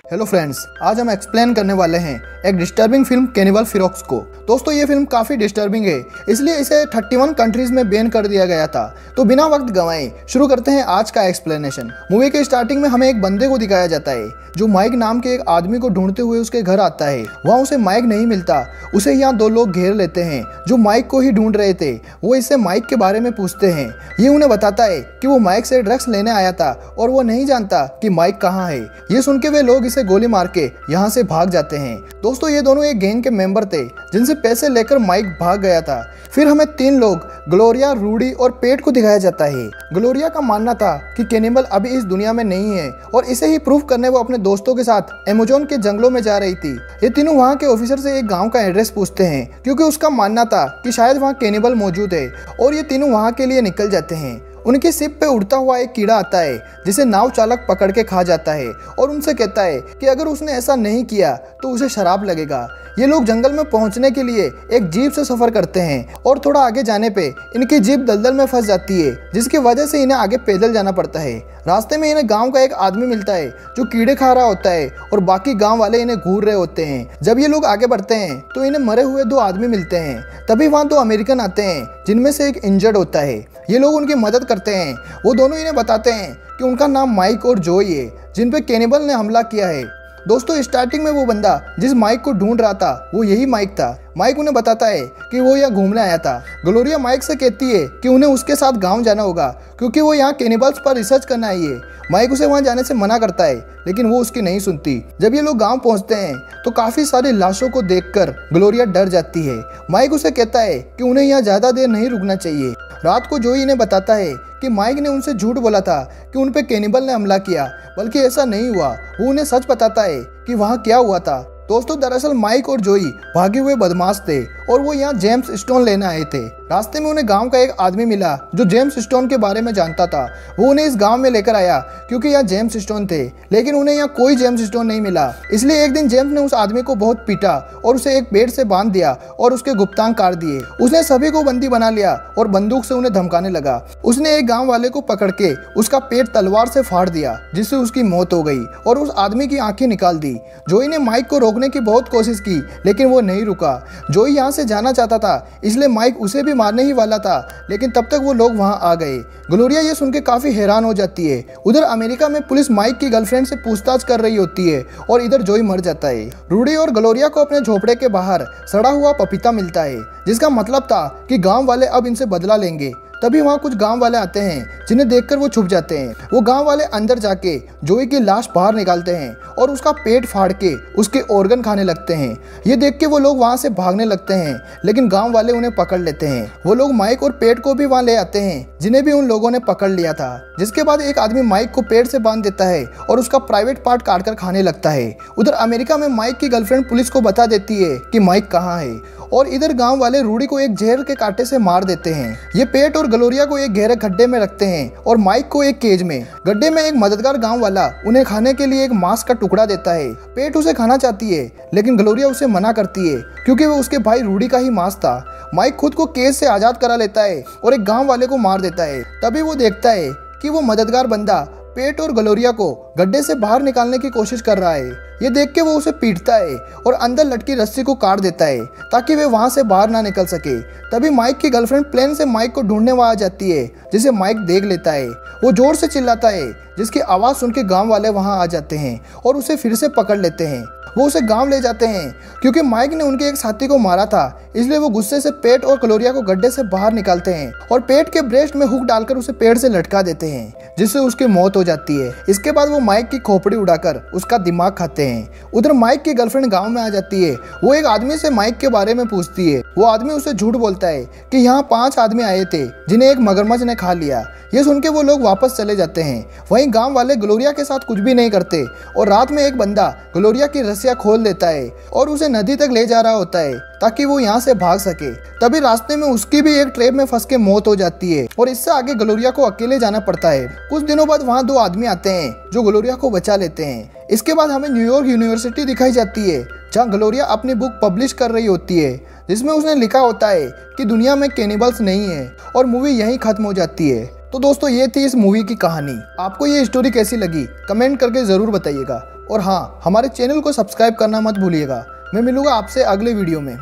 Hello friends, आज हम explain करने वाले हैं एक डिस्टर्बिंग फिल्म कैनिबल फिरोक्स को। दोस्तों ये फिल्म काफ़ी डिस्टर्बिंग है, इसलिए इसे 31 कंट्रीज में बैन कर दिया गया था। तो बिना वक्त गंवाए शुरू करते हैं आज का एक्सप्लेनेशन। मूवी के स्टार्टिंग में हमें एक बंदे को दिखाया जाता है जो माइक नाम के एक आदमी को ढूंढते हुए उसके घर आता है। वहाँ उसे माइक नहीं मिलता। उसे यहाँ दो लोग घेर लेते हैं जो माइक को ही ढूंढ रहे थे। वो इससे माइक के बारे में पूछते हैं। ये उन्हें बताता है कि वो माइक से ड्रग्स लेने आया था और वो नहीं जानता कि माइक कहाँ है। ये सुन के वे लोग इसे गोली मार के यहाँ से भाग जाते हैं। दोस्तों ये दोनों एक गैंग के मेंबर थे जिनसे पैसे लेकर माइक भाग गया था। फिर हमें तीन लोग ग्लोरिया, रूडी और पेट को दिखाया जाता है। ग्लोरिया का मानना था कि कैनिबल अभी इस दुनिया में नहीं है और इसे ही प्रूफ करने वो अपने दोस्तों के साथ अमेज़न के जंगलों में जा रही थी। ये तीनों वहाँ के ऑफिसर से एक गांव का एड्रेस पूछते हैं क्योंकि उसका मानना था कि शायद वहाँ कैनिबल मौजूद है और ये तीनों वहाँ के लिए निकल जाते हैं। उनकी शिप पे उड़ता हुआ एक कीड़ा आता है जिसे नाव चालक पकड़ के खा जाता है और उनसे कहता है कि अगर उसने ऐसा नहीं किया तो उसे शराब लगेगा। ये लोग जंगल में पहुंचने के लिए एक जीप से सफर करते हैं और थोड़ा आगे जाने पे इनकी जीप दलदल में फंस जाती है जिसकी वजह से इन्हें आगे पैदल जाना पड़ता है। रास्ते में इन्हें गांव का एक आदमी मिलता है जो कीड़े खा रहा होता है और बाकी गांव वाले इन्हें घूर रहे होते हैं। जब ये लोग आगे बढ़ते हैं तो इन्हें मरे हुए दो आदमी मिलते हैं। तभी वहाँ दो अमेरिकन आते हैं जिनमें से एक इंजर्ड होता है। ये लोग उनकी मदद करते हैं। वो दोनों इन्हें बताते हैं कि उनका नाम माइक और जोई है जिन पे कैनिबल ने हमला किया है। दोस्तों स्टार्टिंग में वो बंदा जिस माइक को ढूंढ रहा था वो यही माइक था। माइक उन्हें बताता है कि वो यहाँ घूमने आया था। ग्लोरिया माइक से कहती है कि उन्हें उसके साथ गांव जाना होगा क्योंकि वो यहाँ कैनिबल्स पर रिसर्च करना आई है। माइक उसे वहाँ जाने से मना करता है लेकिन वो उसकी नहीं सुनती। जब ये लोग गांव पहुँचते हैं तो काफ़ी सारी लाशों को देखकर ग्लोरिया डर जाती है। माइक उसे कहता है कि उन्हें यहाँ ज़्यादा देर नहीं रुकना चाहिए। रात को जोई ने बताता है कि माइक ने उनसे झूठ बोला था कि उन पे कैनिबल ने हमला किया, बल्कि ऐसा नहीं हुआ। वो उन्हें सच बताता है कि वहाँ क्या हुआ था। दोस्तों दरअसल माइक और जोई भागे हुए बदमाश थे और वो यहाँ जेम्स स्टोन लेने आए थे। रास्ते में उन्हें गांव का एक आदमी मिला जो जेम्स स्टोन के बारे में जानता था। वो उन्हें इस गांव में लेकर आया क्योंकि यहाँ जेम्स स्टोन थे, लेकिन उन्हें यहाँ कोई जेम्स स्टोन नहीं मिला। इसलिए एक दिन जेम्स ने उस आदमी को बहुत पीटा और उसे एक पेड़ से बांध दिया और उसके गुप्तांग काट दिए। उसने सभी को बंदी बना लिया और बंदूक से उन्हें धमकाने लगा। उसने एक गाँव वाले को पकड़ के उसका पेट तलवार से फाड़ दिया जिससे उसकी मौत हो गई और उस आदमी की आंखें निकाल दी। जोई ने माइक को रोकने की बहुत कोशिश की लेकिन वो नहीं रुका। जोई यहाँ से जाना चाहता था इसलिए माइक उसे भी मारने ही वाला था, लेकिन तब तक वो लोग वहाँ आ गए। ग्लोरिया ये सुन के काफी हैरान हो जाती है। उधर अमेरिका में पुलिस माइक की गर्लफ्रेंड से पूछताछ कर रही होती है और इधर जोई मर जाता है। रूडी और ग्लोरिया को अपने झोपड़े के बाहर सड़ा हुआ पपीता मिलता है जिसका मतलब था कि गांव वाले अब इनसे बदला लेंगे। तभी वहाँ कुछ गांव वाले आते हैं जिन्हें देखकर वो छुप जाते हैं। वो गांव वाले अंदर जाके जोई की लाश बाहर निकालते हैं और उसका पेट फाड़ के उसके ऑर्गन खाने लगते हैं। ये देख के वो लोग वहाँ से भागने लगते हैं लेकिन गांव वाले उन्हें पकड़ लेते हैं। वो लोग माइक और पेट को भी वहाँ ले आते हैं जिन्हें भी उन लोगों ने पकड़ लिया था। जिसके बाद एक आदमी माइक को पेट से बांध देता है और उसका प्राइवेट पार्ट काट कर खाने लगता है। उधर अमेरिका में माइक की गर्लफ्रेंड पुलिस को बता देती है कि माइक कहाँ है और इधर गांव वाले रूडी को एक जहर के कांटे से मार देते हैं। ये पेट और ग्लोरिया को एक गहरे गड्ढे में रखते हैं और माइक को एक केज में। गड्ढे में एक मददगार गांव वाला उन्हें खाने के लिए एक मांस का टुकड़ा देता है। पेट उसे खाना चाहती है लेकिन ग्लोरिया उसे मना करती है क्योंकि वो उसके भाई रूडी का ही मांस था। माइक खुद को केज से आजाद करा लेता है और एक गाँव वाले को मार देता है। तभी वो देखता है कि वो मददगार बंदा पेट और ग्लोरिया को गड्ढे से बाहर निकालने की कोशिश कर रहा है। ये देख के वो उसे पीटता है और अंदर लटकी रस्सी को काट देता है ताकि वे वहां से बाहर ना निकल सके। तभी माइक की गर्लफ्रेंड प्लेन से माइक को ढूंढने वहां आ जाती है जिसे माइक देख लेता है। वो जोर से चिल्लाता है जिसकी आवाज़ सुन के गाँव वाले वहां आ जाते हैं और उसे फिर से पकड़ लेते हैं। वो उसे गांव ले जाते हैं क्योंकि माइक ने उनके एक साथी को मारा था। इसलिए वो गुस्से से पेट और ग्लोरिया को गड्ढे से बाहर निकालते हैं और पेट के ब्रेस्ट में हुक डालकर उसे पेड़ से लटका देते हैं। जिससे उसकी मौत हो जाती है। इसके बाद वो माइक की खोपड़ी उड़ाकर उसका दिमाग खाते हैं। उधर माइक की गर्लफ्रेंड गांव में आ जाती है। वो एक आदमी से माइक के बारे में पूछती है। वो आदमी उसे झूठ बोलता है कि यहाँ 5 आदमी आए थे जिन्हें एक मगरमच्छ ने खा लिया। ये सुन के वो लोग वापस चले जाते हैं। वहीं गांव वाले ग्लोरिया के साथ कुछ भी नहीं करते और रात में एक बंदा ग्लोरिया की रस्सियां खोल देता है और उसे नदी तक ले जा रहा होता है ताकि वो यहाँ से भाग सके। तभी रास्ते में उसकी भी एक ट्रैप में फंस के मौत हो जाती है और इससे आगे ग्लोरिया को अकेले जाना पड़ता है। कुछ दिनों बाद वहाँ 2 आदमी आते हैं जो ग्लोरिया को बचा लेते हैं। इसके बाद हमें न्यूयॉर्क यूनिवर्सिटी दिखाई जाती है जहाँ ग्लोरिया अपनी बुक पब्लिश कर रही होती है जिसमें उसने लिखा होता है कि दुनिया में कैनिबल्स नहीं है और मूवी यहीं खत्म हो जाती है। तो दोस्तों ये थी इस मूवी की कहानी। आपको ये स्टोरी कैसी लगी कमेंट करके ज़रूर बताइएगा और हाँ, हमारे चैनल को सब्सक्राइब करना मत भूलिएगा। मैं मिलूंगा आपसे अगले वीडियो में।